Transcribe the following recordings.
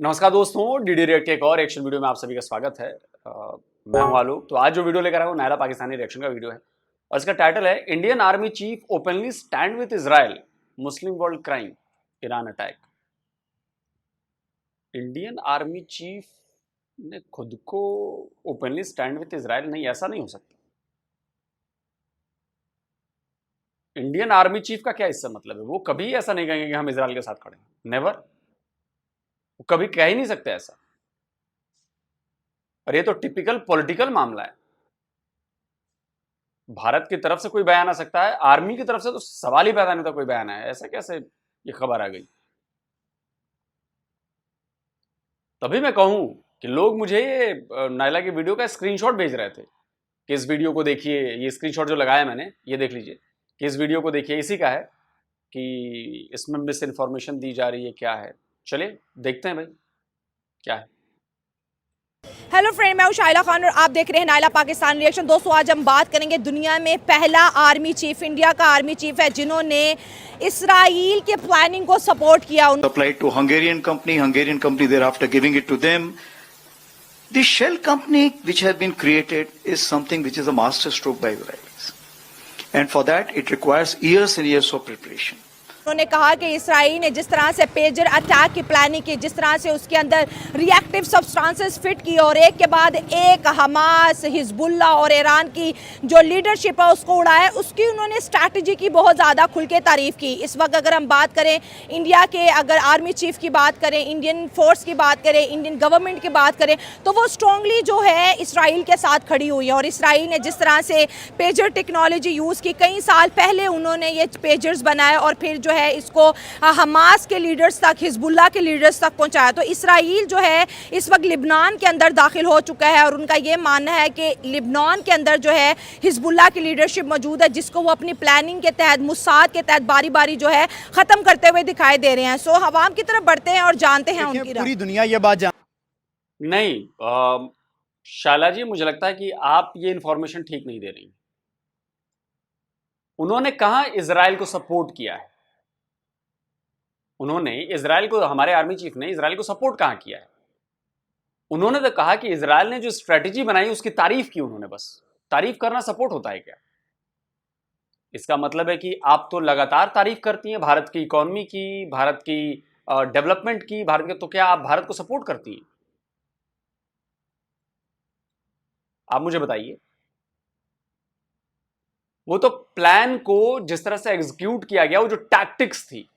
नमस्कार दोस्तों, DD react के एक और रिएक्शन वीडियो में आप सभी का स्वागत है। मैं हूं आलोक। तो आज जो वीडियो लेकर आया हूं नायला पाकिस्तानी रिएक्शन का वीडियो है और इसका टाइटल है Indian army chief openly stand with Israel, Muslim world crime, Iran attack. Indian army chief ने खुद को ओपनली स्टैंड विद इजराइल, नहीं, ऐसा नहीं हो सकता। इंडियन आर्मी चीफ का क्या इससे मतलब है? वो कभी ऐसा नहीं कहेंगे कि हम इजराइल के साथ खड़े हैं, नेवर। वो कभी कह ही नहीं सकते ऐसा। और ये तो टिपिकल पॉलिटिकल मामला है। भारत की तरफ से कोई बयान आ सकता है, आर्मी की तरफ से तो सवाल ही पैदा नहीं था कोई बयान आया। ऐसा कैसे ये खबर आ गई? तभी मैं कहूं कि लोग मुझे ये नायला की वीडियो का स्क्रीनशॉट भेज रहे थे कि इस वीडियो को देखिए। ये स्क्रीनशॉट जो लगाया मैंने, ये देख लीजिए कि इस वीडियो को देखिए, इसी का है कि इसमें मिस इन्फॉर्मेशन दी जा रही है। क्या है, चलिए देखते हैं भाई क्या है। हेलो फ्रेंड, मैं हूं शाइला खान और आप देख रहे हैं नायला पाकिस्तान रिएक्शन। दोस्तों, आज हम बात करेंगे दुनिया में पहला आर्मी चीफ, इंडिया का आर्मी चीफ है जिन्होंने इसराइल के प्लानिंग को सपोर्ट किया। Supplied to Hungarian company thereafter giving it to them. The shell company which has been created is something which is a master stroke by Israelis, and for that it requires years and years of preparation. उन्होंने कहा कि Israel ने जिस तरह से pager attack की planning की, जिस तरह से उसके अंदर रिएक्टिव सब्सटेंसेस फिट की और एक के बाद एक हमास, हिजबुल्ला और ईरान की जो लीडरशिप है उसको उड़ाया, उसकी उन्होंने स्ट्रैटेजी की बहुत ज़्यादा खुल के तारीफ की। इस वक्त अगर हम बात करें इंडिया के, अगर आर्मी चीफ की बात करें, इंडियन फोर्स की बात करें, इंडियन गवर्नमेंट की बात करें, तो वो स्ट्रांगली जो है इसराइल के साथ खड़ी हुई है। और इसराइल ने जिस तरह से पेजर टेक्नोलॉजी यूज़ की, कई साल पहले उन्होंने ये पेजर्स बनाए और फिर जो है इसको हमास के लीडर्स तक, हिजबुल्ला के लीडर्स तक पहुंचाया। तो इसराइल जो है इस वक्त लिबनान के अंदर दाखिल हो चुका है और उनका ये मानना है कि लिबनान के अंदर जो है हिजबुल्ला की लीडरशिप मौजूद है, जिसको वो अपनी प्लानिंग के तहत, मुसाद के तहत बारी बारी जो है ख़त्म करते हुए दिखाई दे रहे हैं। सो हवाम की तरफ बढ़ते हैं और जानते हैं उनकी पूरी दुनिया ये बात नहीं, शाला जी, मुझे लगता है कि आप ये इंफॉर्मेशन ठीक नहीं दे रही। उन्होंने कहा इजराइल को सपोर्ट किया है। उन्होंने इजराइल को, हमारे आर्मी चीफ ने इजराइल को सपोर्ट कहां किया है? उन्होंने तो कहा कि इजराइल ने जो स्ट्रेटेजी बनाई उसकी तारीफ की उन्होंने। बस तारीफ करना सपोर्ट होता है क्या? इसका मतलब है कि आप तो लगातार तारीफ करती हैं भारत की इकोनॉमी की, भारत की डेवलपमेंट की, भारत के, तो क्या आप भारत को सपोर्ट करती हैं? आप मुझे बताइए। वो तो प्लान को जिस तरह से एग्जीक्यूट किया गया, वो जो टैक्टिक्स थी,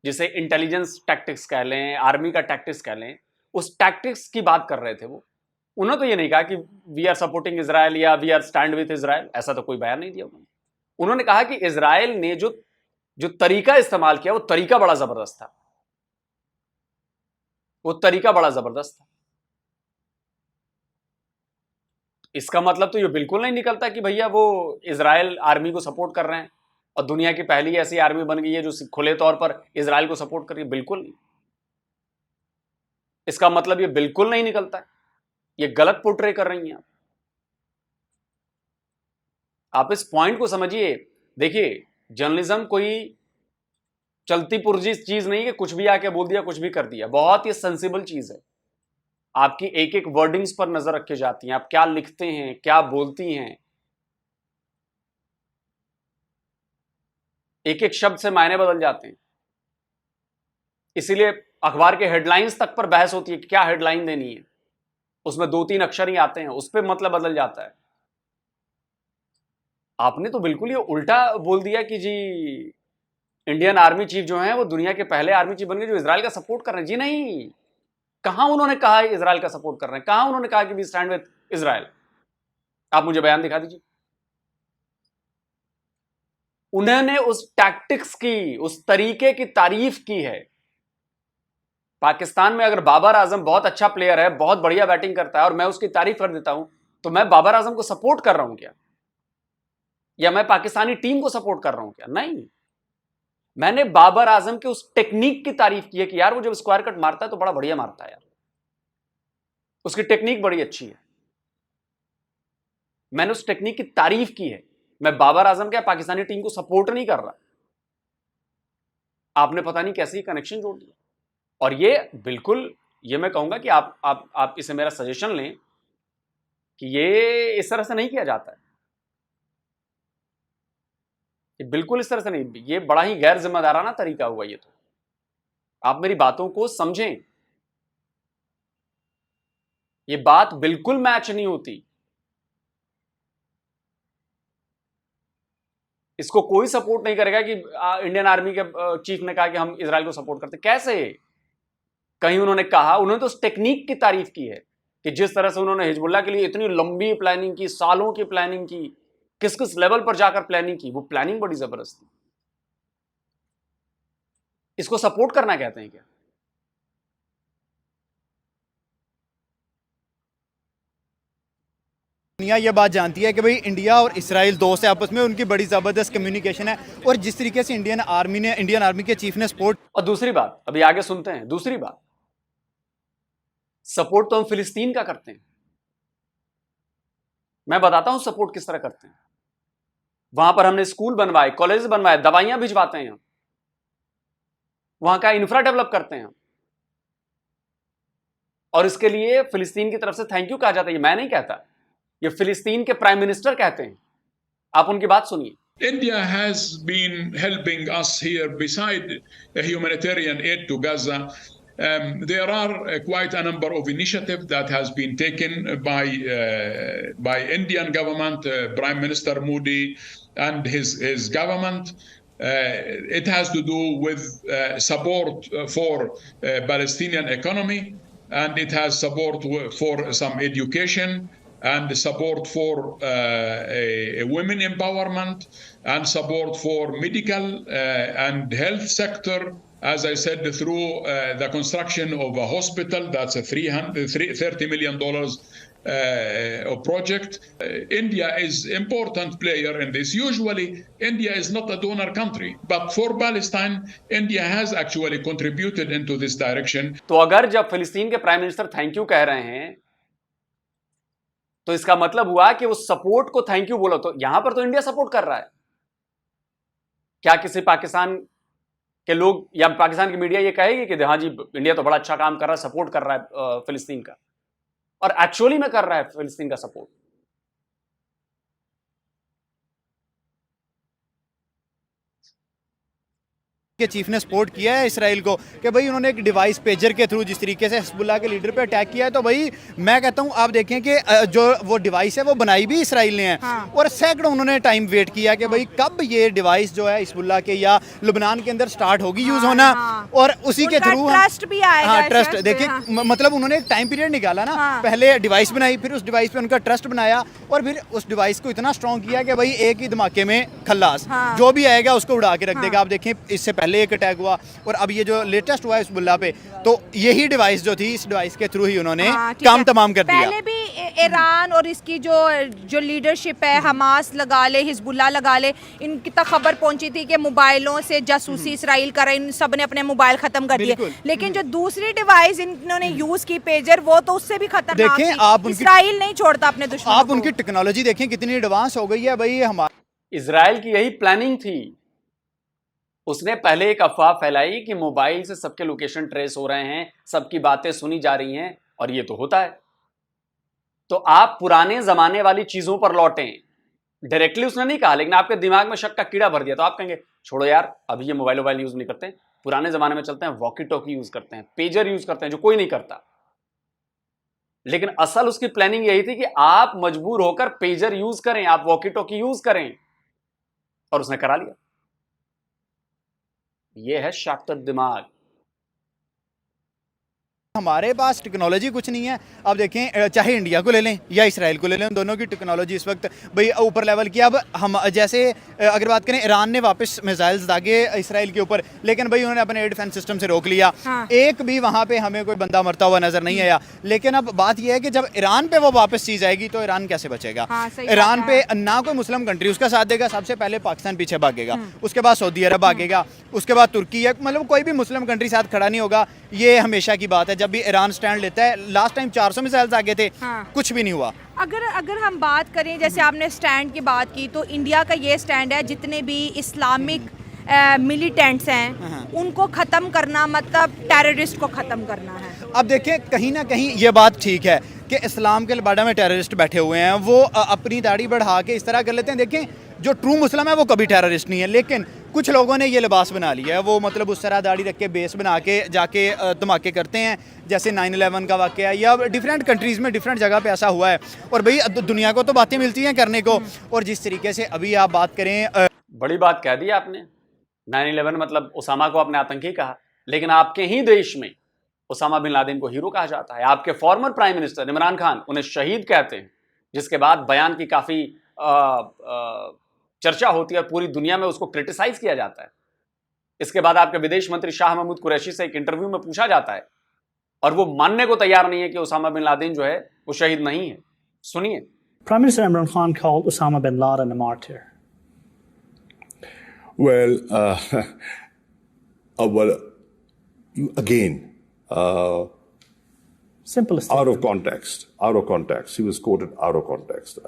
जिसे इंटेलिजेंस टैक्टिक्स कह लें, आर्मी का टैक्टिक्स कह लें, उस टैक्टिक्स की बात कर रहे थे वो। उन्होंने तो ये नहीं कहा कि वी आर सपोर्टिंग इजराइल या we are stand with Israel, ऐसा तो कोई बयान नहीं दिया उन्होंने। उन्होंने कहा कि इजराइल ने जो जो तरीका इस्तेमाल किया वो तरीका बड़ा जबरदस्त था, वो तरीका बड़ा जबरदस्त था। इसका मतलब तो ये बिल्कुल नहीं निकलता कि भैया वो इजराइल आर्मी को सपोर्ट कर रहे हैं और दुनिया की पहली ऐसी आर्मी बन गई है जो खुले तौर पर इजराइल को सपोर्ट कर रही है। बिल्कुल नहीं। इसका मतलब ये बिल्कुल नहीं निकलता है। ये गलत पोर्ट्रे कर रही हैं आप इस पॉइंट को समझिए। देखिए, जर्नलिज्म कोई चलती पुर्जी चीज नहीं है कि कुछ भी आके बोल दिया, कुछ भी कर दिया। बहुत ही सेंसिबल चीज है। आपकी एक एक वर्डिंग्स पर नजर रखी जाती है, आप क्या लिखते हैं, क्या बोलती हैं। एक एक शब्द से मायने बदल जाते हैं। इसीलिए अखबार के हेडलाइंस तक पर बहस होती है कि क्या हेडलाइन देनी है। उसमें 2-3 अक्षर ही आते हैं, उस पर मतलब बदल जाता है। आपने तो बिल्कुल ये उल्टा बोल दिया कि जी इंडियन आर्मी चीफ जो है वो दुनिया के पहले आर्मी चीफ बन गए जो इजराइल का सपोर्ट कर रहे हैं। जी नहीं, कहां उन्होंने कहा इजराइल का सपोर्ट कर रहे हैं? कहां उन्होंने कहा कि वी स्टैंड विद इजराइल? आप मुझे बयान दिखा दीजिए। उन्होंने उस टैक्टिक्स की, उस तरीके की तारीफ की है। पाकिस्तान में अगर बाबर आजम बहुत अच्छा प्लेयर है, बहुत बढ़िया बैटिंग करता है और मैं उसकी तारीफ कर देता हूं, तो मैं बाबर आजम को सपोर्ट कर रहा हूं क्या? या मैं पाकिस्तानी टीम को सपोर्ट कर रहा हूं क्या? नहीं, मैंने बाबर आजम के उस टेक्निक की तारीफ की है कि यार वो जब स्क्वायर कट मारता है तो बड़ा बढ़िया मारता है यार, उसकी टेक्निक बड़ी अच्छी है। मैंने उस टेक्निक की तारीफ की है। मैं बाबर आजम क्या पाकिस्तानी टीम को सपोर्ट नहीं कर रहा। आपने पता नहीं कैसे ही कनेक्शन जोड़ दिया। और ये बिल्कुल, ये मैं कहूंगा कि आप इसे मेरा सजेशन लें कि ये इस तरह से नहीं किया जाता है, ये बिल्कुल इस तरह से नहीं, ये बड़ा ही गैर जिम्मेदाराना तरीका हुआ। ये तो आप मेरी बातों को समझें, ये बात बिल्कुल मैच नहीं होती। इसको कोई सपोर्ट नहीं करेगा कि इंडियन आर्मी के चीफ ने कहा कि हम इजराइल को सपोर्ट करते। कैसे? कहीं उन्होंने कहा, उन्होंने तो उस टेक्निक की तारीफ की है कि जिस तरह से उन्होंने हिजबुल्लाह के लिए इतनी लंबी प्लानिंग की, सालों की प्लानिंग की, किस किस लेवल पर जाकर प्लानिंग की, वो प्लानिंग बड़ी जबरदस्त थी। इसको सपोर्ट करना कहते हैं क्या? दुनिया ये बात जानती है कि भाई इंडिया और इसराइल दोस्त है, आपस में उनकी बड़ी ज़बरदस्त कम्युनिकेशन है, और जिस तरीके से इंडियन आर्मी के चीफ ने सपोर्ट। और दूसरी बात, अभी आगे सुनते हैं, दूसरी बात, सपोर्ट तो हम फिलिस्तीन का करते हैं। मैं बताता हूं सपोर्ट किस तरह करते हैं। वहां पर हमने स्कूल बनवाए, कॉलेज बनवाए, दवाइयां भिजवाते हैं हम, वहां का इंफ्रा डेवलप करते हैं हम, और इसके लिए फिलिस्तीन की तरफ से थैंक यू कहा जाता है। ये मैं नहीं कहता, ये फिलिस्तीन के प्राइम मिनिस्टर कहते हैं। आप उनकी बात सुनिए। India has been helping us here beside humanitarian aid to Gaza. There are quite a number of initiatives that has been taken by Indian government, Prime Minister Modi and his government. It has to do with support for Palestinian economy, and it has support for some education, and support for women empowerment, and support for medical and health sector. As I said, through the construction of a hospital, that's a $30 million project. India is important player in this. Usually, India is not a donor country, but for Palestine, India has actually contributed into this direction. तो अगर जब फिलिस्तीन के prime minister thank you कह रहे हैं, तो इसका मतलब हुआ कि उस सपोर्ट को थैंक यू बोलो। तो यहां पर तो इंडिया सपोर्ट कर रहा है। क्या किसी पाकिस्तान के लोग या पाकिस्तान की मीडिया ये कहेगी कि हाँ जी इंडिया तो बड़ा अच्छा काम कर रहा है, सपोर्ट कर रहा है फिलिस्तीन का, और एक्चुअली में कर रहा है फिलिस्तीन का सपोर्ट। के चीफ ने सपोर्ट किया है इसराइल को कि भाई उन्होंने एक डिवाइस पेजर के थ्रू जिस तरीके से हिजबुल्लाह के लीडर पे अटैक किया है, तो भाई मैं कहता हूं आप देखें कि जो वो डिवाइस है वो बनाई भी इसराइल ने है। हाँ। और सैकड़ों उन्होंने टाइम वेट किया कि भाई कब ये डिवाइस जो है हिजबुल्लाह के या लुबनान के अंदर स्टार्ट होगी यूज होना, और उसी के थ्रू ट्रस्ट भी आएगा। हाँ, ट्रस्ट देखिए, मतलब उन्होंने एक टाइम पीरियड निकाला ना, पहले डिवाइस बनाई, फिर उस डिवाइस पे उनका ट्रस्ट बनाया, और फिर उस डिवाइस को इतना स्ट्रॉन्ग किया कि भाई एक ही धमाके में खल्लास, जो भी आएगा उसको उड़ा के रख देगा। आप देखें इससे पहले एक अटैक हुआ, और अब ये जो लेटेस्ट हुआ है हिजबुल्लाह पे, तो यही डिवाइस जो थी, इस डिवाइस के थ्रू ही उन्होंने काम तमाम कर दिया। पहले भी ईरान और इसकी जो लीडरशिप है, हमास लगा ले, हिजबुल्लाह लगा ले, इनकी तक खबर पहुंची थी कि मोबाइलों से जासूसी इसराइल कर रहे, इन सब ने अपने मोबाइल खत्म कर दिए। लेकिन जो दूसरी डिवाइस इन्होंने यूज की पेजर, वो तो उससे भी खतरनाक थी। आप इसराइल नहीं छोड़ता अपने दुश्मनों को। आप उनकी टेक्नोलॉजी देखें कितनी एडवांस हो गई है भाई। हमारा इजराइल की यही प्लानिंग थी। उसने पहले एक अफवाह फैलाई कि मोबाइल से सबके लोकेशन ट्रेस हो रहे हैं, सबकी बातें सुनी जा रही हैं, और ये तो होता है। तो आप पुराने जमाने वाली चीजों पर लौटें। डायरेक्टली उसने नहीं कहा, लेकिन आपके दिमाग में शक का कीड़ा भर दिया, तो आप कहेंगे छोड़ो यार, अभी ये मोबाइल यूज नहीं करते, पुराने जमाने में चलते हैं, वॉकी टॉकी यूज करते हैं, पेजर यूज करते हैं, जो कोई नहीं करता। लेकिन असल उसकी प्लानिंग यही थी कि आप मजबूर होकर पेजर यूज करें, आप वॉकी टॉकी यूज करें, और उसने करा लिया। ये है शातिर दिमाग। हमारे पास टेक्नोलॉजी कुछ नहीं है। अब देखें, चाहे इंडिया को ले लें या इसराइल को ले लें, दोनों की टेक्नोलॉजी इस वक्त भाई ऊपर लेवल की। अब हम जैसे अगर बात करें, ईरान ने वापस मिसाइल्स दागे इसराइल के ऊपर, लेकिन भाई उन्होंने अपने एयर डिफेंस सिस्टम से रोक लिया। हाँ। एक भी वहाँ पे हमें कोई बंदा मरता हुआ नजर नहीं आया। लेकिन अब बात यह है कि जब ईरान पे वो वापस चीज आएगी तो ईरान कैसे बचेगा? हाँ, ईरान पे ना कोई मुस्लिम कंट्री उसका साथ देगा, सबसे पहले पाकिस्तान पीछे भागेगा, उसके बाद सऊदी अरब भागेगा, उसके बाद तुर्की, मतलब कोई भी मुस्लिम कंट्री साथ खड़ा नहीं होगा। ये हमेशा की बात है, जब भी ईरान स्टैंड लेता है। लास्ट टाइम 400 मिसाइल्स आगे थे। हाँ। कुछ भी नहीं हुआ। अगर हम बात करें, जैसे आपने स्टैंड की बात की, तो इंडिया का ये स्टैंड है, जितने भी इस्लामिक मिलिटेंट्स हैं उनको ख़त्म करना मतलब टेररिस्ट को ख़त्म करना है। अब देखें कहीं ना कहीं ये बात ठीक है कि इस्लाम के लबाड़ा में टेररिस्ट बैठे हुए हैं, वो अपनी दाढ़ी बढ़ा के इस तरह कर लेते हैं। देखें जो ट्रू मुस्लिम है वो कभी टेररिस्ट नहीं है, लेकिन कुछ लोगों ने ये लिबास बना लिया है, वो मतलब उस तरह दाढ़ी रख के बेस बना के जाके धमाके करते हैं, जैसे 9/11 का वाक़या या डिफरेंट कंट्रीज़ में डिफरेंट जगह पे ऐसा हुआ है। और भाई दुनिया को तो बातें मिलती हैं करने को, और जिस तरीके से अभी आप बात करें बड़ी बात कह दी आपने। 9/11 मतलब उसामा को आपने आतंकी कहा, लेकिन आपके ही देश में उसामा बिन लादेन को हीरो कहा जाता है। आपके former prime minister Imran Khan उन्हें शहीद कहते हैं, जिसके बाद बयान की काफ़ी चर्चा होती है और पूरी दुनिया में उसको क्रिटिसाइज किया जाता है। इसके बाद आपके विदेश मंत्री शाह महमूद कुरैशी से एक इंटरव्यू में पूछा जाता है और वो मानने को तैयार नहीं है कि उसामा बिन लादेन जो है वो शहीद नहीं है। सुनिए। Prime Minister Imran Khan called Osama bin Laden a martyr. Well, well, again, Simple as out of context. He was quoted out of context.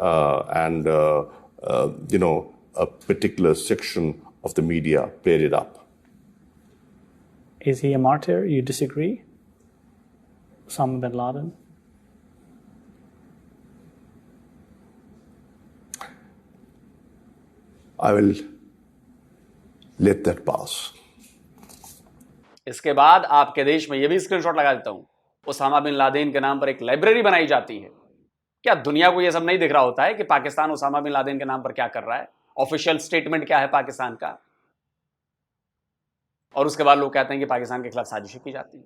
And a particular section of the media played it up. Is he a martyr? You disagree? Osama bin Laden? I will let that pass. इसके बाद आपके देश में यह भी screenshot लगा देता हूं, उसामा बिन लादेन के नाम पर एक लाइब्रेरी बनाई जाती है। क्या दुनिया को यह सब नहीं दिख रहा होता है कि पाकिस्तान उसामा बिन लादेन के नाम पर क्या कर रहा है? ऑफिशियल स्टेटमेंट क्या है पाकिस्तान का? और उसके बाद लोग कहते हैं कि पाकिस्तान के खिलाफ साजिशें की जाती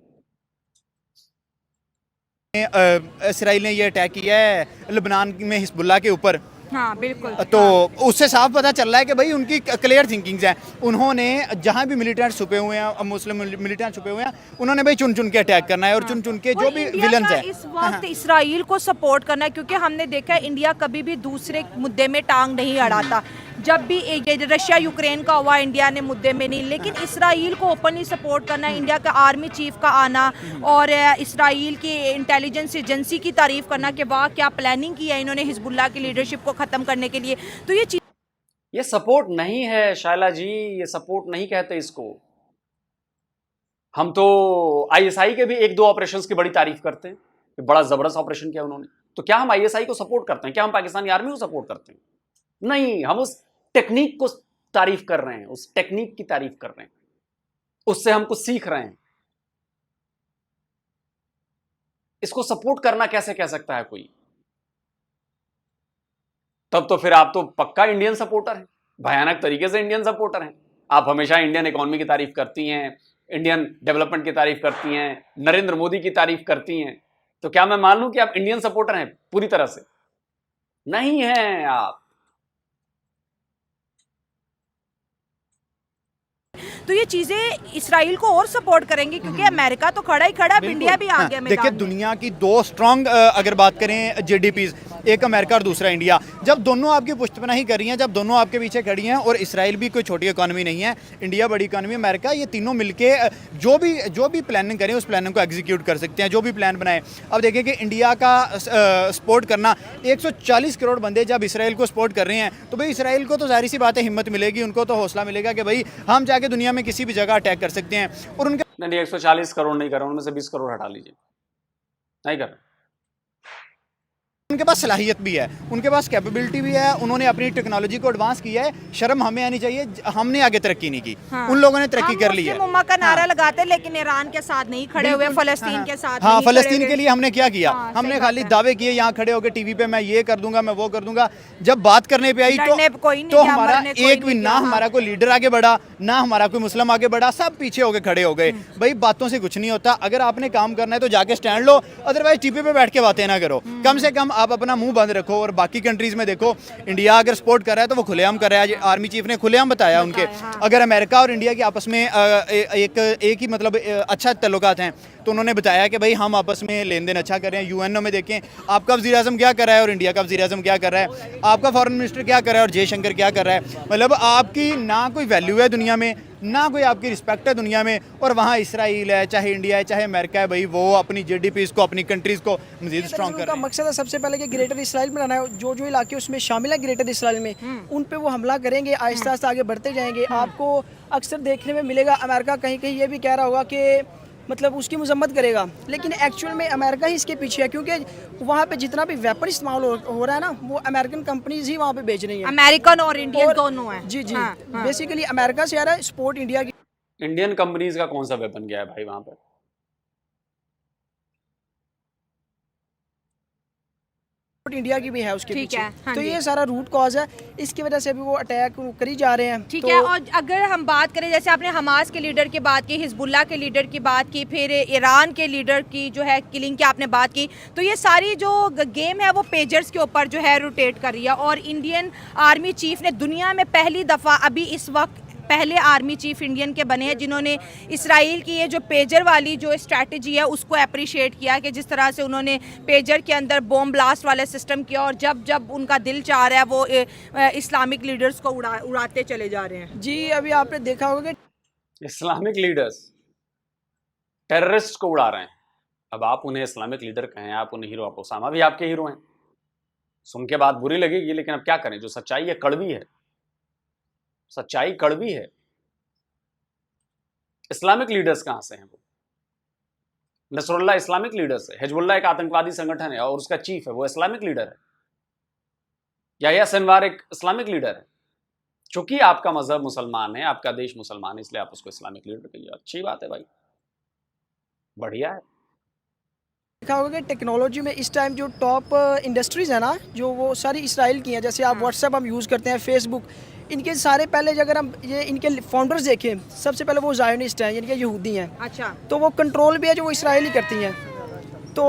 हैं। इसराइल ने ये अटैक किया है लबनान में हिजबुल्लाह के ऊपर, हाँ बिल्कुल, तो उससे साफ पता चल रहा है कि भाई उनकी क्लियर थिंकिंग्स है। उन्होंने जहां भी मिलिटेंट छुपे हुए हैं, मुस्लिम मिलिटेंट छुपे हुए हैं, उन्होंने भाई चुन चुन के अटैक करना है और चुन चुन के जो भी विलन्स है इस वक्त इसराइल को सपोर्ट करना है, क्योंकि हमने देखा है इंडिया कभी भी दूसरे मुद्दे में टांग नहीं अड़ाता। जब भी रशिया यूक्रेन का हुआ इंडिया ने मुद्दे में नहीं, लेकिन इसराइल को ओपनली सपोर्ट करना, इंडिया का आर्मी चीफ का आना और इसराइल की इंटेलिजेंस एजेंसी की तारीफ करना कि वाह क्या प्लानिंग की है इन्होंने हिजबुल्लाह की लीडरशिप को ख़त्म करने के लिए, तो ये चीज़ ये सपोर्ट नहीं है शायला जी, ये सपोर्ट नहीं कहते इसको। हम तो आईएसआई के भी 1-2 ऑपरेशंस की बड़ी तारीफ करते हैं कि बड़ा जबरदस्त ऑपरेशन किया उन्होंने। तो क्या हम आईएसआई को सपोर्ट करते हैं? क्या हम पाकिस्तानी आर्मी को सपोर्ट करते हैं? नहीं, हम उस टेक्निक को तारीफ कर रहे हैं, उस टेक्निक की तारीफ कर रहे हैं, उससे हम कुछ सीख रहे हैं। इसको सपोर्ट करना कैसे कह सकता है कोई? तब तो फिर आप तो पक्का इंडियन सपोर्टर हैं, भयानक तरीके से इंडियन सपोर्टर हैं। आप हमेशा इंडियन इकोनॉमी की तारीफ करती हैं, इंडियन डेवलपमेंट की तारीफ करती हैं, नरेंद्र मोदी की तारीफ करती हैं। तो क्या मैं मान लूं कि आप इंडियन सपोर्टर हैं पूरी तरह से? नहीं हैं आप। तो ये चीजें इसराइल को और सपोर्ट करेंगे, क्योंकि अमेरिका तो खड़ा ही खड़ा है, इंडिया भी आ गया मैदान देखिए में। दुनिया की 2 स्ट्रॉन्ग अगर बात करें जीडीपीज, एक अमेरिका और दूसरा इंडिया, जब दोनों आपकी पुष्टपनाही कर रही हैं, जब दोनों आपके पीछे खड़ी हैं, और इसराइल भी कोई छोटी इकोनॉमी नहीं है, इंडिया बड़ी इकोनॉमी, अमेरिका, ये तीनों मिलके जो भी प्लानिंग करें उस प्लानिंग को एग्जीक्यूट कर सकते हैं, जो भी प्लान बनाए। अब देखिए कि इंडिया का सपोर्ट करना, 140 करोड़ बंदे जब इसराइल को सपोर्ट कर रहे हैं, तो भाई इसराइल को तो जाहिर सी बात है हिम्मत मिलेगी, उनको तो हौसला मिलेगा कि भाई हम जाके दुनिया में किसी भी जगह अटैक कर सकते हैं। और उनके नहीं 140 करोड़ नहीं कर रहा, उनमें से 20 करोड़ हटा लीजिए, नहीं कर रहा। उनके पास सलाहियत भी है, उनके पास कैपेबिलिटी भी है, उन्होंने अपनी टेक्नोलॉजी को एडवांस किया है। शर्म हमें आनी चाहिए, हमने आगे तरक्की नहीं की, हाँ। उन लोगों ने तरक्की कर ली है। हम मुस्लिम का नारा लगाते, लेकिन ईरान के साथ नहीं खड़े हुए, फलस्तीन के साथ हाँ, नहीं फलस्तीन खड़े के हुए। लिए हमने क्या किया? हाँ, हमने सही खाली बात है। दावे किए, यहाँ खड़े होकर टीवी पे मैं ये कर दूंगा, मैं वो कर दूंगा। जब बात करने पे आई लड़ने पे कोई नहीं तो गया, हमारा मरने कोई एक भी नहीं ना गया। हमारा कोई लीडर आगे बढ़ा, ना हमारा कोई मुस्लिम आगे बढ़ा, सब पीछे होके खड़े हो गए। भाई बातों से कुछ नहीं होता, अगर आपने काम करना है तो जाके स्टैंड लो, अदरवाइज टीवी पे बैठ के बातें ना करो। कम से कम आप अपना मुंह बंद रखो। और बाकी कंट्रीज में देखो, इंडिया अगर सपोर्ट कर रहा है तो वो खुलेआम कर रहा है। आर्मी चीफ ने खुलेआम बताया उनके। अगर अमेरिका और इंडिया की आपस में एक ही मतलब अच्छा ताल्लुकात हैं, तो उन्होंने बताया कि भाई हम आपस में लेन देन अच्छा कर रहे हैं। यूएनओ में देखें आपका वज़ीर आज़म क्या कर रहा है और इंडिया का वज़ीर आज़म क्या कर रहा है, आपका फॉरेन मिनिस्टर क्या कर रहा है और जयशंकर क्या कर रहा है। मतलब आपकी ना कोई वैल्यू है दुनिया में, ना कोई आपकी रिस्पेक्ट है दुनिया में, और वहाँ इसराइल है, चाहे इंडिया है, चाहे अमेरिका है, भाई वो अपनी जीडीपीज़ को, अपनी कंट्रीज़ को मजीद स्ट्रॉन्ग कर उनका रहे हैं। मकसद है सबसे पहले कि ग्रेटर इसराइल बनाना है। जो जो इलाके उसमें शामिल है ग्रेटर इसराइल में, उन पे वो हमला करेंगे, आहिस्ता आहिस्ता आगे बढ़ते जाएंगे। आपको अक्सर देखने में मिलेगा अमेरिका कहीं कहीं ये भी कह रहा होगा कि मतलब उसकी मजम्मत करेगा, लेकिन एक्चुअल में अमेरिका ही इसके पीछे है, क्योंकि वहाँ पे जितना भी वेपन इस्तेमाल हो रहा है ना, वो अमेरिकन कंपनीज ही वहाँ पे बेच रही हैं। अमेरिकन और इंडियन दोनों हैं। जी जी, हाँ, हाँ। बेसिकली अमेरिका से आ रहा है, सपोर्ट इंडिया की। इंडियन कंपनीज का कौन सा वेपन गया है भाई वहां पर? इंडिया की भी है उसके ठीक पीछे। है, हाँ तो जी। ये सारा रूट कॉज है, इसकी वजह से भी वो अटैक करी जा रहे हैं। ठीक तो है। और अगर हम बात करें, जैसे आपने हमास के लीडर की बात की, हिजबुल्लाह के लीडर की बात की, फिर ईरान के लीडर की जो है किलिंग की आपने बात की, तो ये सारी जो गेम है वो पेजर्स के ऊपर जो है रोटेट कर रही है। और इंडियन आर्मी चीफ ने दुनिया में पहली दफ़ा अभी इस वक्त पहले आर्मी चीफ इंडियन के बने हैं जिन्होंने इसराइल की ये जो पेजर वाली जो स्ट्रैटेजी है उसको अप्रिशिएट किया, कि जिस तरह से उन्होंने पेजर के अंदर बॉम्ब ब्लास्ट वाला सिस्टम किया, और जब जब उनका दिल चाह रहा है वो इस्लामिक लीडर्स को उड़ाते चले जा रहे हैं। जी, अभी आपने देखा होगा कि इस्लामिक लीडर्स टेररिस्ट को उड़ा रहे हैं। अब आप उन्हें इस्लामिक लीडर कहें, आप उन्हें हीरो, आप ओसामा भी आपके हीरो हैं। सुन के बात बुरी लगेगी, लेकिन अब क्या करें, जो सच्चाई है कड़वी है, सच्चाई कड़वी है। इस्लामिक लीडर्स कहां से हैं? वो नसरुल्लाह इस्लामिक लीडर्स है, हिजबुल्लाह एक आतंकवादी संगठन है और उसका चीफ है वो इस्लामिक लीडर है, याह्या सिनवार एक इस्लामिक लीडर है। चूंकि आपका मजहब मुसलमान है, आपका देश मुसलमान है, इसलिए आप उसको इस्लामिक लीडर कहिए। अच्छी बात है भाई, बढ़िया है। देखा होगा कि टेक्नोलॉजी में इस टाइम जो टॉप इंडस्ट्रीज़ है ना, जो वो सारी इसराइल की हैं। जैसे आप व्हाट्सएप हम यूज़ करते हैं, फेसबुक, इनके सारे पहले अगर हम ये इनके फाउंडर्स देखें, सबसे पहले वो ज़ायोनिस्ट हैं, यानी कि यहूदी हैं। अच्छा। तो वो कंट्रोल भी है जो वो इसराइल ही करती हैं। तो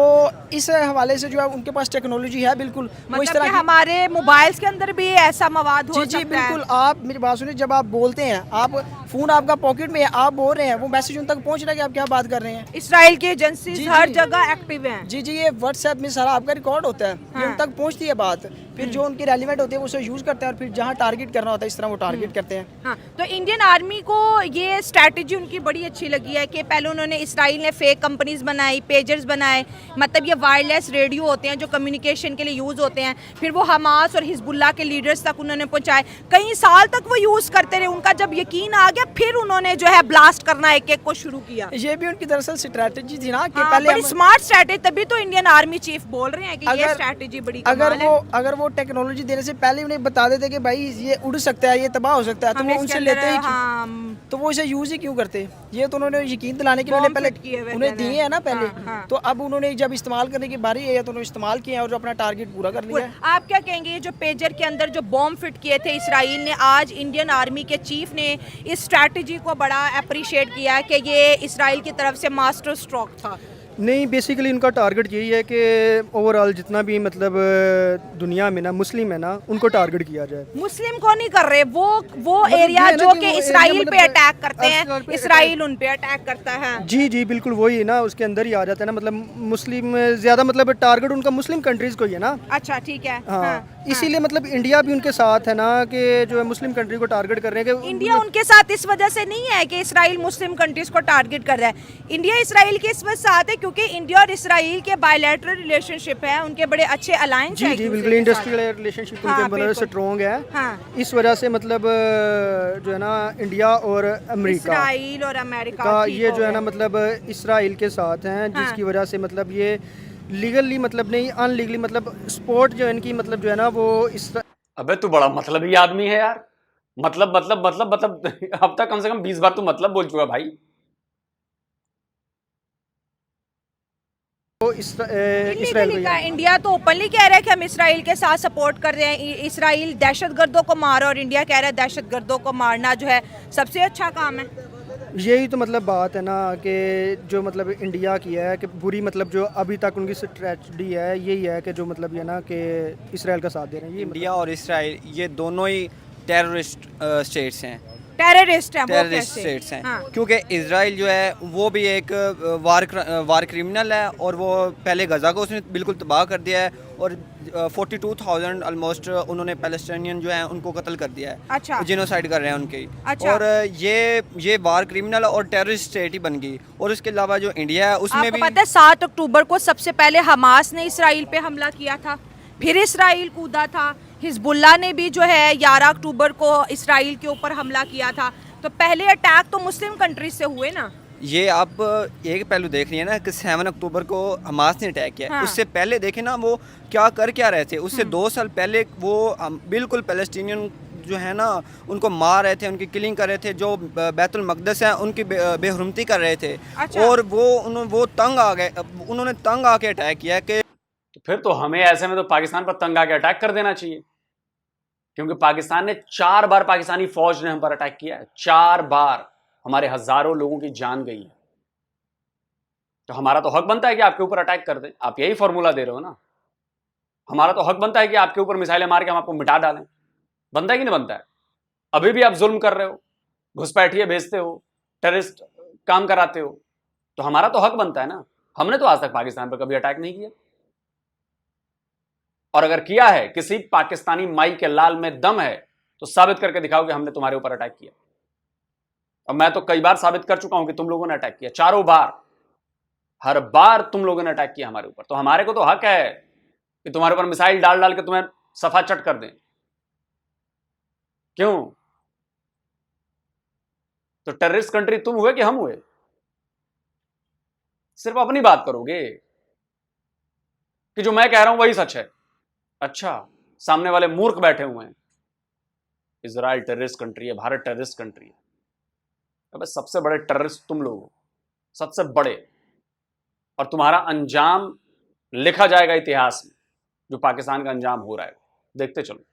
इस हवाले से जो है उनके पास टेक्नोलॉजी है बिल्कुल। वो इस मतलब तरह कि की हमारे मोबाइल्स के अंदर भी ऐसा मवाद हो जी सकता जी है। बिल्कुल। आप मेरी बात सुनिए, जब आप बोलते हैं, आप फ़ोन आपका पॉकेट में है, आप बोल रहे हैं, वो मैसेज उन तक पहुंच रहा है कि आप क्या बात कर रहे हैं। इसराइल की एजेंसीज जी, हर जी। जगह एक्टिव हैं। जी जी, ये व्हाट्सएप में सारा आपका रिकॉर्ड होता है, ये उन तक पहुंचती है बात, फिर जो उनकी रेलिवेंट होती है वो उसे यूज़ करते हैं, और फिर जहाँ टारगेट करना होता है इस तरह वो टारगेट करते हैं। हाँ, तो इंडियन आर्मी को ये स्ट्रैटेजी उनकी बड़ी अच्छी लगी है कि पहले उन्होंने, इसराइल ने फेक कंपनीज बनाई, पेजर्स बनाए, मतलब ये वायरलेस रेडियो होते हैं जो कम्युनिकेशन के लिए यूज़ होते हैं, फिर वो हमास और हिजबुल्लाह के लीडर्स तक उन्होंने पहुंचाए। कई साल तक वो यूज़ करते रहे, उनका जब यकीन आ गया फिर उन्होंने जो है ब्लास्ट करना एक एक को शुरू किया। ये भी उनकी दरअसल स्ट्रैटेजी थी ना, कि हाँ, पहले बड़ी स्मार्ट स्ट्रैटेजी, तभी तो इंडियन आर्मी चीफ बोल रहे हैं कि ये अगर- स्ट्रैटेजी बड़ी अगर कमाल है। अगर वो टेक्नोलॉजी देने से पहले उन्हें बता देते कि भाई ये उड़ सकता है, ये तबाह हो सकता है, तो हमने वो इसके उनसे अंदर, लेते ही क्यों? हाँ, तो वो इसे यूज़ ही क्यों करते? ये तो उन्होंने यकीन दिलाने के लिए बॉम्ब पहले फिट किए हुए उन्हें थे दिए हैं ना पहले। हाँ, हाँ। तो अब उन्होंने जब इस्तेमाल करने की बारी है तो उन्होंने इस्तेमाल किया है और जो अपना टारगेट पूरा कर लिया है। आप क्या कहेंगे, ये जो पेजर के अंदर जो बॉम्ब फिट किए थे इसराइल ने, आज इंडियन आर्मी के चीफ ने इस स्ट्रैटेजी को बड़ा अप्रिशिएट किया है कि ये इसराइल की तरफ से मास्टर स्ट्रोक था। नहीं, बेसिकली उनका टारगेट यही है कि ओवरऑल जितना भी मतलब दुनिया में ना मुस्लिम है ना, उनको टारगेट किया जाए। मुस्लिम को नहीं कर रहे, वो मतलब एरिया ये है ना जो कि कि वो इसराइल एरिया पे मतलब अटैक करते इसराइल हैं, पे इसराइल उन पे अटैक करता है। जी जी बिल्कुल वही ना, उसके अंदर ही आ जाता है ना, मतलब मुस्लिम ज़्यादा, मतलब टारगेट उनका मुस्लिम कंट्रीज़ को ही है ना। अच्छा, ठीक है। हाँ, इसीलिए मतलब इंडिया भी उनके साथ है ना, कि जो है मुस्लिम कंट्री को टारगेट कर रहे हैं कि इंडिया उनके साथ इस वजह से नहीं है कि इसराइल मुस्लिम कंट्रीज को टारगेट कर रहा है। इंडिया इसराइल के इस वजह से साथ है क्योंकि इंडिया और इसराइल के बायलैटरल रिलेशनशिप है, उनके बड़े अच्छे अलायंस जी है। जी बिल्कुल, इंडस्ट्रियल रिलेशनशिप हाँ, उनके मतलब बिल्कुल। स्ट्रॉन्ग है। हाँ। इस वजह से मतलब जो है ना इंडिया और अमेरिका इसराइल और अमेरिका का ठीक ये हो जो है गया। ना मतलब इसराइल के साथ हैं, जिसकी वजह से मतलब ये लीगली मतलब नहीं, अनलीगली मतलब स्पोर्ट जो है इनकी मतलब जो है ना वो अबे तू बड़ा मतलबी आदमी है यार। मतलब अब तक कम से कम 20 बार तू मतलब बोल चुका भाई। इसराइल Illegally का इंडिया तो ओपनली कह रहा है कि हम इसराइल के साथ सपोर्ट कर रहे हैं, इसराइल दहशतगर्दों को मारो, और इंडिया कह रहा है दहशतगर्दों को मारना जो है सबसे अच्छा काम है। यही तो मतलब बात है ना, कि जो मतलब इंडिया की है कि बुरी मतलब जो अभी तक उनकी स्ट्रेटजी है यही है कि जो मतलब ये ना कि इसराइल का साथ दे रहे हैं। ये इंडिया और इसराइल ये दोनों ही टेररिस्ट स्टेट्स हैं। टेररिस्ट हैं वो टेररिस्ट कैसे? स्टेट्स हैं। हाँ। क्योंकि इसराइल जो है वो भी एक वार क्रिमिनल है, और वो पहले गज़ा को उसने बिल्कुल तबाह कर दिया है, और 42,000 ऑलमोस्ट उन्होंने पैलेस्टाइनियन जो हैं उनको कत्ल कर दिया है। अच्छा। जिनोसाइड कर रहे हैं उनके। अच्छा। और ये वार क्रिमिनल और टेररिस्ट स्टेट ही बन गई। और उसके अलावा जो इंडिया है उसमें आपको भी पता है 7 अक्टूबर को सबसे पहले हमास ने इसराइल पे हमला किया था, फिर इसराइल कूदा था। हिजबुल्ला ने भी जो है 11 अक्टूबर को इसराइल के ऊपर हमला किया था। तो पहले अटैक तो मुस्लिम कंट्रीज से हुए ना। ये आप एक पहलू देख रही है ना कि 7 अक्टूबर को हमास ने अटैक किया। हाँ। उससे पहले देखे ना वो क्या रहे थे। उससे 2 साल पहले वो बिल्कुल पैलेस्टीनियन जो है ना उनको मार रहे थे, उनकी किलिंग कर रहे थे, जो बैतुल मक़दस है उनकी बेहुरमती कर रहे थे। अच्छा। और वो तंग आ गए, उन्होंने तंग आके अटैक किया कि तो फिर तो हमें ऐसे में तो पाकिस्तान पर तंग आके अटैक कर देना चाहिए, क्योंकि पाकिस्तान ने 4 बार, पाकिस्तानी फौज ने हम पर अटैक किया है 4 बार। हमारे हजारों लोगों की जान गई है। तो हमारा तो हक बनता है कि आपके ऊपर अटैक कर दें। आप यही फॉर्मूला दे रहे हो ना। हमारा तो हक बनता है कि आपके ऊपर मिसाइलें मार के हम आपको मिटा डालें। बनता है कि नहीं बनता है? अभी भी आप जुल्म कर रहे हो, घुसपैठिए भेजते हो, टेररिस्ट काम कराते हो। तो हमारा तो हक बनता है ना। हमने तो आज तक पाकिस्तान पर कभी अटैक नहीं किया, और अगर किया है, किसी पाकिस्तानी माई के लाल में दम है तो साबित करके दिखाओ कि हमने तुम्हारे ऊपर अटैक किया। और मैं तो कई बार साबित कर चुका हूं कि तुम लोगों ने अटैक किया, 4 बार। हर बार तुम लोगों ने अटैक किया हमारे ऊपर। तो हमारे को तो हक है कि तुम्हारे ऊपर मिसाइल डाल डाल के तुम्हें सफा चट कर दें। क्यों? तो टेररिस्ट कंट्री तुम हुए कि हम हुए? सिर्फ अपनी बात करोगे कि जो मैं कह रहा हूं वही सच है। अच्छा, सामने वाले मूर्ख बैठे हुए हैं, इजराइल टेररिस्ट कंट्री है, भारत टेररिस्ट कंट्री है। अबे सबसे बड़े टेररिस्ट तुम लोग हो, सबसे बड़े। और तुम्हारा अंजाम लिखा जाएगा इतिहास में, जो पाकिस्तान का अंजाम हो रहा है देखते चलो।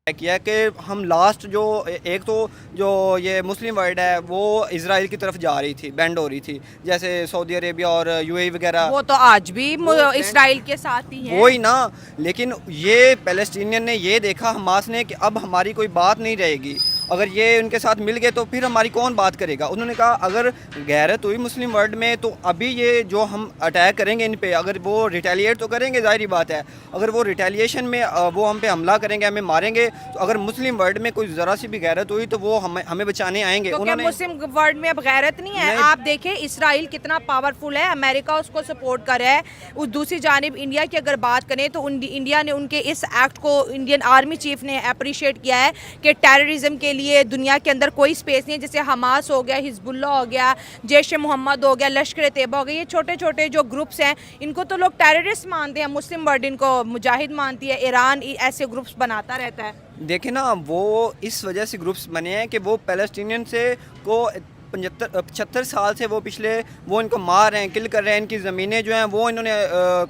किया कि हम लास्ट जो एक तो जो ये मुस्लिम वर्ल्ड है वो इसराइल की तरफ जा रही थी, बेंड हो रही थी, जैसे सऊदी अरेबिया और यूएई वगैरह। वो तो आज भी इसराइल के साथ ही है। वही ना। लेकिन ये पैलेस्टीनियन ने ये देखा, हमास ने, कि अब हमारी कोई बात नहीं रहेगी। अगर ये उनके साथ मिल गए तो फिर हमारी कौन बात करेगा। उन्होंने कहा अगर गैरत हुई मुस्लिम वर्ल्ड में तो अभी ये जो हम अटैक करेंगे इन पे, अगर वो रिटेलिएट तो करेंगे, जाहिर बात है। अगर वो रिटेलिएशन में वो हम पे हमला करेंगे, हमें मारेंगे, तो अगर मुस्लिम वर्ल्ड में कोई ज़रा सी भी गैरत हुई तो वो हमें बचाने आएंगे। तो क्या मुस्लिम वर्ल्ड में अब गैरत नहीं है? आप देखें इसराइल कितना पावरफुल है, अमेरिका उसको सपोर्ट कर रहा है। उस दूसरी जानिब इंडिया की अगर बात करें तो इंडिया ने उनके इस एक्ट को, इंडियन आर्मी चीफ ने अप्रिशिएट किया है कि टेररिज्म के लिए दुनिया के अंदर कोई स्पेस नहीं है। जैसे हमास हो गया, हिजबुल्ला हो गया, जैश ए मोहम्मद हो गया, लश्कर तैयबा हो गया, ये छोटे छोटे जो ग्रुप्स हैं इनको तो लोग टेररिस्ट मानते हैं, मुस्लिम वर्ल्ड इनको मुजाहिद मानती है। ईरान ऐसे ग्रुप्स बनाता रहता है। देखे ना, वो इस वजह से ग्रुप्स बने हैं कि वो पैलेस्टीनियन से को 75 साल से वो पिछले वो इनको मार रहे हैं, किल कर रहे हैं। इनकी ज़मीनें जो हैं वो इन्होंने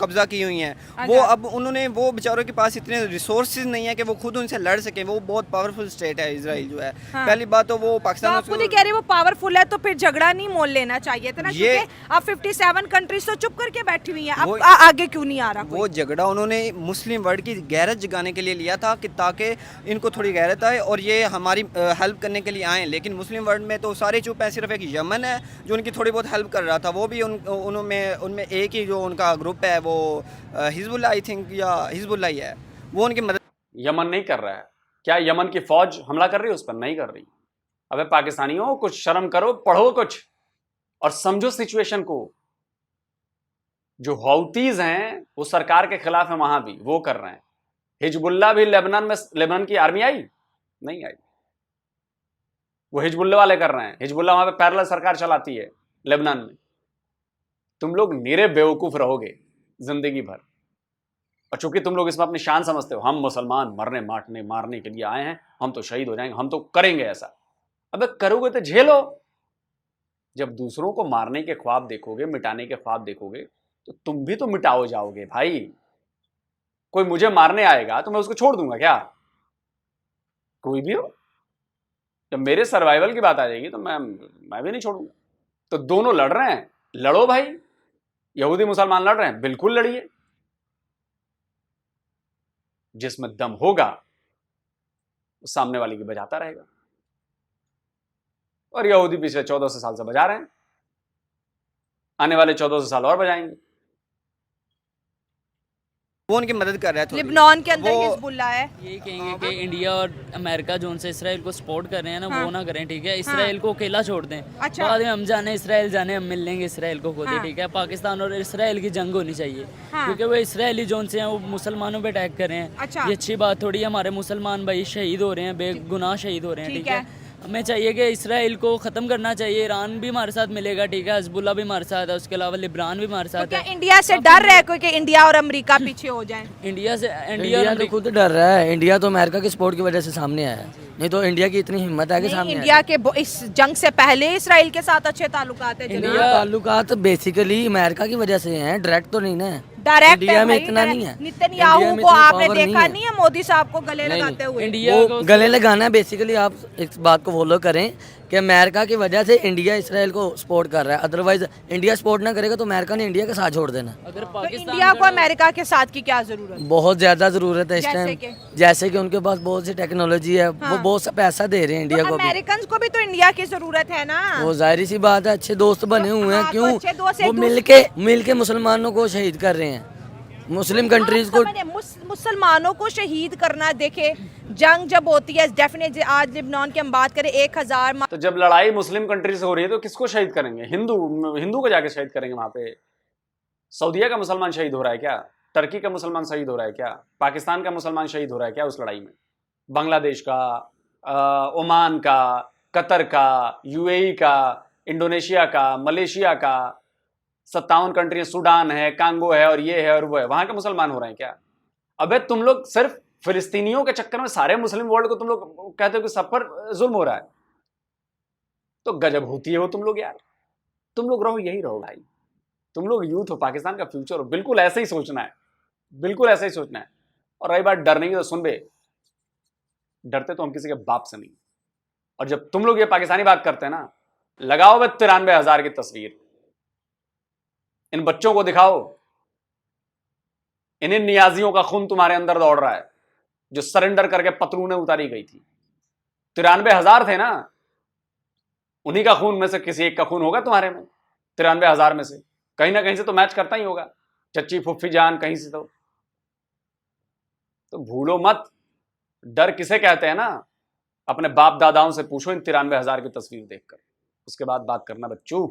कब्ज़ा की हुई हैं। वो अब उन्होंने, वो बेचारों के पास इतने रिसोर्सेज नहीं है कि वो खुद उनसे लड़ सकें। वो बहुत पावरफुल स्टेट है इसराइल जो है। हाँ। पहली बात तो वो तो पाकिस्तान आप खुद ही कह रहे वो पावरफुल है, तो फिर झगड़ा नहीं मोल लेना चाहिए था ना। ये अब 57 कंट्रीज तो चुप करके बैठी हुई हैं, अब वो- आगे क्यों नहीं आ रहा कोई? वो झगड़ा उन्होंने मुस्लिम वर्ल्ड की गैरत जगाने के लिए लिया था कि ताकि इनको थोड़ी गैरत आए और ये हमारी हेल्प करने के लिए आएँ। लेकिन मुस्लिम वर्ल्ड में तो सारे चुप हैं। सिर्फ एक यमन है जो उनकी थोड़ी बहुत हेल्प कर रहा था। वो भी उनमें एक ही जो उनका ग्रुप है वो हिजबुल्ला, आई थिंक, या हिजबुल्ला ही है, वो उनकी मदद। यमन नहीं कर रहा है क्या? यमन की फौज हमला कर रही है उस पर? नहीं कर रही। अबे पाकिस्तानियों, कुछ शर्म करो, पढ़ो कुछ और समझो सिचुएशन को। जो हौतीज हैं वो सरकार के खिलाफ है, वहां भी वो कर रहे हैं। हिजबुल्ला भी लेबनान की आर्मी आई नहीं आई, वो हिजबुल्ला वाले कर रहे हैं। हिजबुल्ला वहां पे पैरेलल सरकार चलाती है लेबनान में। तुम लोग निरे बेवकूफ रहोगे जिंदगी भर, और चूंकि तुम लोग इसमें अपनी शान समझते हो, हम मुसलमान मारने के लिए आए हैं, हम तो शहीद हो जाएंगे, हम तो करेंगे ऐसा। अबे करोगे तो झेलो। जब दूसरों को मारने के ख्वाब देखोगे, मिटाने के ख्वाब देखोगे, तो तुम भी तो मिटाओ जाओगे भाई। कोई मुझे मारने आएगा तो मैं उसको छोड़ दूंगा क्या? कोई भी हो। जब मेरे सर्वाइवल की बात आ जाएगी तो मैं भी नहीं छोड़ूंगा। तो दोनों लड़ रहे हैं, लड़ो भाई। यहूदी मुसलमान लड़ रहे हैं, बिल्कुल लड़िए। जिसमें दम होगा वो सामने वाले की बजाता रहेगा। और यहूदी पिछले 1400 साल से बजा रहे हैं, आने वाले 1400 साल और बजाएंगे। वो उनकी मदद कर रहा है थोड़ी। लिबनान के अंदर वो- हिजबुल्ला है। यही कहेंगे कि इंडिया और अमेरिका जो उनसे इसराइल को सपोर्ट कर रहे हैं ना, वो ना करें, ठीक है। इसराइल को अकेला छोड़ दें। अच्छा। बाद में हम जाने इसराइल जाने, हम मिल लेंगे इसराइल को खुद ही, हाँ। ठीक है। पाकिस्तान और इसराइल की जंग होनी चाहिए, हाँ। क्योंकि वो इसराइली जोन से हैं, वो मुसलमानों पे अटैक कर रहे हैं। अच्छा। ये अच्छी बात थोड़ी है। हमारे मुसलमान भाई शहीद हो रहे हैं, बेगुनाह शहीद हो रहे हैं, ठीक ठीक है। हमें चाहिए कि इसराइल को ख़त्म करना चाहिए। ईरान भी हमारे साथ मिलेगा, ठीक है। हिजबुल्ला भी हमारे साथ है, उसके अलावा लिब्रान भी हमारे तो साथ क्या है। इंडिया से डर रहा है कोई कि इंडिया और अमेरिका पीछे हो जाएं? इंडिया से इंडिया तो खुद डर रहा है। इंडिया तो अमेरिका के सपोर्ट की वजह से सामने आया है, नहीं तो इंडिया की इतनी हिम्मत है कि नहीं, सामने इंडिया के इस जंग से पहले इसराइल के साथ अच्छे ताल्लुकात है जनाब। इंडिया ताल्लुकात बेसिकली अमेरिका की वजह से हैं, डायरेक्ट तो नहीं ना। डायरेक्ट इंडिया में भाई, इतना डायरेक्ट। नहीं है। नेतन्याहू इंडिया में को इतनी आपने पावर देखा नहीं नहीं है मोदी साहब को गले नहीं, लगाते हुए? इंडिया वो गले लगाना है बेसिकली। आप इस बात को फॉलो करें कि अमेरिका की वजह से इंडिया इसराइल को सपोर्ट कर रहा है, अदरवाइज इंडिया सपोर्ट ना करेगा तो अमेरिका ने इंडिया का साथ छोड़ देना। अगर तो पाकिस्तान इंडिया को अमेरिका के साथ की क्या जरूरत है? बहुत ज्यादा जरूरत है इस जैसे टाइम, कि? जैसे कि उनके पास बहुत सी टेक्नोलॉजी है, वो बहुत सा पैसा दे रहे हैं इंडिया तो को भी। अमेरिकन को भी तो इंडिया की जरूरत है ना। वो जाहिर सी बात है, अच्छे दोस्त बने हुए हैं, हाँ, तो क्यों अच्छे दोस्त वो एक मिलके मुसलमानों को शहीद कर रहे हैं, मुस्लिम कंट्रीज को। मुसलमानों को शहीद करना, देखे जंग जब होती है डेफिनेट, आज लिबनान की हम बात करें 1000 तो जब लड़ाई मुस्लिम कंट्री से हो रही है तो किसको शहीद करेंगे? हिंदू को जाके शहीद करेंगे वहां पे? सऊदीया का मुसलमान शहीद हो रहा है क्या? टर्की का मुसलमान शहीद हो रहा है क्या? पाकिस्तान का मुसलमान शहीद हो रहा है क्या उस लड़ाई में? बांग्लादेश का, ओमान का, कतर का, यूएई का, इंडोनेशिया का, मलेशिया का, 57 कंट्री, सूडान है, कांगो है, और ये है और वो है, वहां के मुसलमान हो रहे हैं क्या? अबे तुम लोग सिर्फ फिलिस्तीनियों के चक्कर में सारे मुस्लिम वर्ल्ड को तुम लोग कहते हो कि सब पर जुल्म हो रहा है। तो गजब होती है वो तुम लोग यार। तुम लोग रहो, यही रहो भाई। तुम लोग यूथ हो, पाकिस्तान का फ्यूचर हो, बिल्कुल ऐसे ही सोचना है, बिल्कुल ऐसे ही सोचना है। और रही बात डरने की, तो सुन बे, डरते तो हम किसी के बाप से नहीं। और जब तुम लोग ये पाकिस्तानी बात करते हैं ना, लगाओ बे 93,000 की तस्वीर, इन बच्चों को दिखाओ, इन्हीं नियाजियों का खून तुम्हारे अंदर दौड़ रहा है, जो सरेंडर करके पतलूनें उतारी गई थी। 93,000 थे ना, उन्हीं का खून में से किसी एक का खून होगा तुम्हारे में। 93,000 में से कहीं ना कहीं से तो मैच करता ही होगा, चच्ची फुफ्फी जान कहीं से तो भूलो मत, डर किसे कहते हैं ना, अपने बाप दादाओं से पूछो इन 93,000 की तस्वीर देखकर, उसके बाद बात करना बच्चों।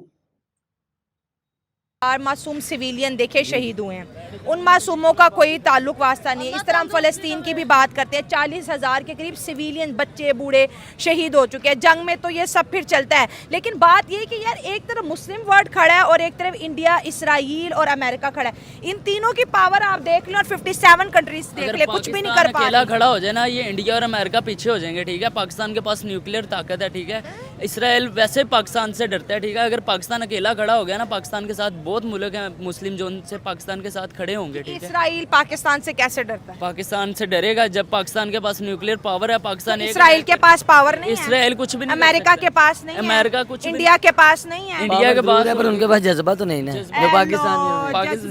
मासूम सिविलियन देखे शहीद हुए हैं, उन मासूमों का कोई ताल्लुक वास्ता नहीं है। इस तरह हम फ़लस्तीन की भी बात करते हैं, 40,000 के करीब सिविलियन बच्चे बूढ़े शहीद हो चुके हैं जंग में, तो ये सब फिर चलता है। लेकिन बात ये कि यार एक तरफ मुस्लिम वर्ल्ड खड़ा है और एक तरफ इंडिया, इसराइल और अमेरिका खड़ा है। इन तीनों की पावर आप देख लो और 57 कंट्रीज देख ले, कुछ भी नहीं कर पा अकेला रहे। खड़ा हो जाए ना, ये इंडिया और अमेरिका पीछे हो जाएंगे, ठीक है। पाकिस्तान के पास न्यूक्लियर ताकत है, ठीक है। इसराइल वैसे पाकिस्तान से डरता है, ठीक है। अगर पाकिस्तान अकेला खड़ा हो गया ना, पाकिस्तान के साथ बहुत मुल्क हैं मुस्लिम जो उनसे पाकिस्तान के साथ खड़े होंगे, ठीक है। इसराइल पाकिस्तान से कैसे डरता है? पाकिस्तान से डरेगा जब पाकिस्तान के पास न्यूक्लियर पावर है। पाकिस्तान एक इसराइल के पास पावर नहीं है, इसराइल कुछ भी नहीं कर अमेरिका सकता। के पास नहीं है, अमेरिका कुछ भी इंडिया के पास नहीं है, इंडिया के पावर पास पर उनके पास जज्बा तो नहीं ना, जो पाकिस्तानी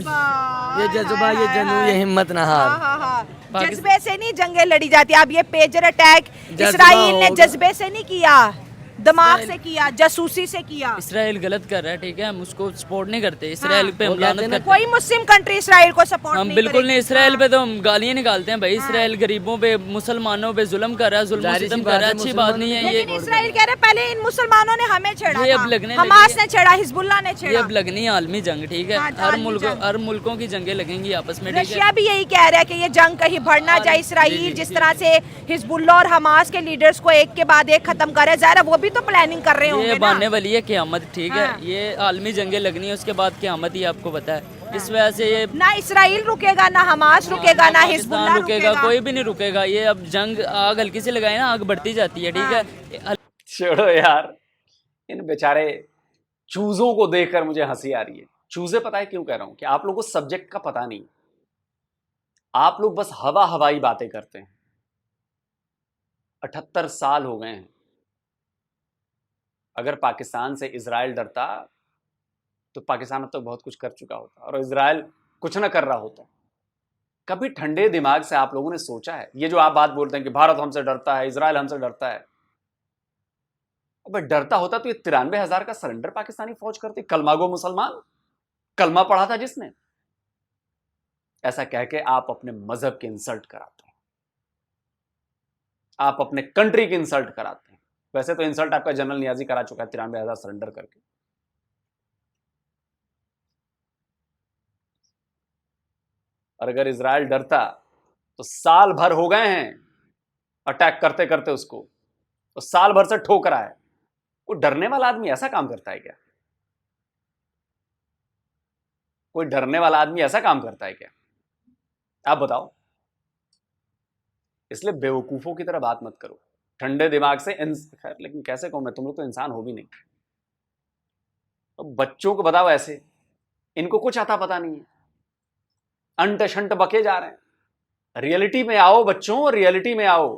ये जज्बा, ये जनू, ये हिम्मत ना हार। जज्बे से नहीं जंगें लड़ी जाती। अब ये पेजर अटैक जज्बा इसराइल ने होगा। जज्बे से नहीं किया, दिमाग से किया, जासूसी से किया। इसराइल गलत कर रहा है, ठीक है। हम उसको सपोर्ट नहीं करते, इसराइल पे हम लानत करते हैं। कोई मुस्लिम कंट्री इसराइल को सपोर्ट हम नहीं बिल्कुल नहीं, करेगी। इसराइल पे तो हम गालियां निकालते हैं भाई। इसराइल गरीबों पे, मुसलमानों पे जुल्म कर रहा है, जुल्म जाहिर सी सितम बात कर रहा है, है, अच्छी बात नहीं है लेकिन ये। इसराइल कह रहे पहले इन मुसलमानों ने हमें छेड़ा ये था, अब लगने हमास लगी ने छेड़ा, हिजबुल्लाह ने ये छेड़ा। अब लगनी है आलमी जंग, ठीक है। हाँ, आलमी जंग। हर मुल्कों की जंगें लगेंगी आपस में, ठीक रशिया है। भी यही कह रहा है कि ये जंग कहीं बढ़ना हाँ, जाए। जी, इसराइल जी, जिस जी, तरह से हिजबुल्लाह और हमास के लीडर्स को एक के बाद एक खत्म कर रहे हैं, ज़ाहिर है वो भी तो प्लानिंग कर रहे होंगे ये ना। बनने वाली है क़यामत, ठीक हाँ। है। ये आलमी जंगें लगनी है, उसके बाद क़यामत ही आपको पता है। इस वजह से ये ना इसराइल रुकेगा, ना हमास रुकेगा, ना हिजबुल्लाह रुकेगा, कोई भी नहीं रुकेगा। ये अब जंग आग हल्की से लगाए ना, आग बढ़ती जाती है, ठीक है। छोड़ो यार, इन बेचारे चूजों को देखकर मुझे हंसी आ रही है। चूजे पता है क्यों कह रहा हूं? कि आप लोगों को सब्जेक्ट का पता नहीं, आप लोग बस हवाई बातें करते हैं। 78 साल हो गए हैं। अगर पाकिस्तान से इजराइल डरता तो पाकिस्तान अब तक बहुत कुछ कर चुका होता, और इजराइल कुछ ना कर रहा होता। कभी ठंडे दिमाग से आप लोगों ने सोचा है? ये जो आप बात बोलते हैं कि भारत हमसे डरता है, इजराइल हमसे डरता है, अबे डरता होता तो ये 93,000 का सरेंडर पाकिस्तानी फौज करती। कलमागो मुसलमान, कलमा पढ़ा था जिसने। ऐसा कह के आप अपने मजहब की इंसल्ट कराते हैं, आप अपने कंट्री की इंसल्ट कराते हैं। वैसे तो इंसल्ट आपका जनरल नियाजी करा चुका है 93,000 सरेंडर करके। और अगर इजराइल डरता तो साल भर हो गए हैं अटैक करते करते उसको, तो साल भर से ठोक रहा है। कोई डरने वाला आदमी ऐसा काम करता है क्या? कोई डरने वाला आदमी ऐसा काम करता है क्या? आप बताओ। इसलिए बेवकूफों की तरह बात मत करो, ठंडे दिमाग से। खैर, लेकिन कैसे कहूं मैं, तुम लोग तो इंसान हो भी नहीं। तो बच्चों को बताओ ऐसे, इनको कुछ आता पता नहीं है, अंट शंट बके जा रहे हैं। रियलिटी में आओ बच्चों, रियलिटी में आओ।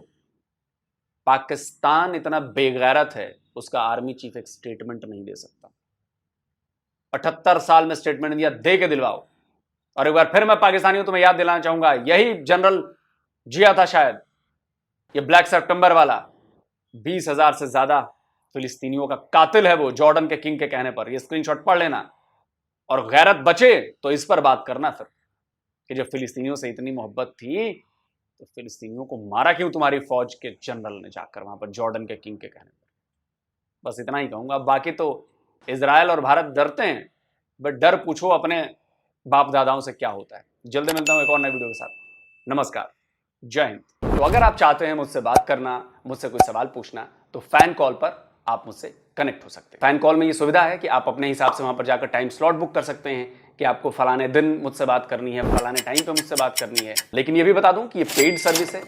पाकिस्तान इतना बेगैरत है, उसका आर्मी चीफ एक स्टेटमेंट नहीं दे सकता। 78 साल में स्टेटमेंट दिया, दे के दिलवाओ। और एक बार फिर मैं पाकिस्तानियों तुम्हें याद दिलाना चाहूंगा, यही जनरल जिया था शायद, ये ब्लैक सितंबर वाला। 20,000 से ज्यादा फिलिस्तीनियों का कातिल है वो, जॉर्डन के किंग के कहने पर। ये स्क्रीनशॉट पढ़ लेना, और गैरत बचे तो इस पर बात करना फिर, कि जब फिलिस्तीनियों से इतनी मोहब्बत थी तो फिलिस्तीनियों को मारा क्यों तुम्हारी फौज के जनरल ने जाकर वहां पर, जॉर्डन के किंग के कहने पर। बस इतना ही कहूंगा। बाकी तो इजराइल और भारत डरते हैं, बट डर पूछो अपने बाप दादाओं से क्या होता है। जल्दी मिलता हूं एक और नए वीडियो के साथ। नमस्कार, जय हिंद। तो अगर आप चाहते हैं मुझसे बात करना, मुझसे कोई सवाल पूछना, तो फैन कॉल पर आप मुझसे कनेक्ट हो सकते हैं। फैन कॉल में ये सुविधा है कि आप अपने हिसाब से वहां पर जाकर टाइम स्लॉट बुक कर सकते हैं कि आपको फलाने दिन मुझसे बात करनी है, फलाने टाइम पे मुझसे बात करनी है। लेकिन ये भी बता दूं कि ये पेड सर्विस है,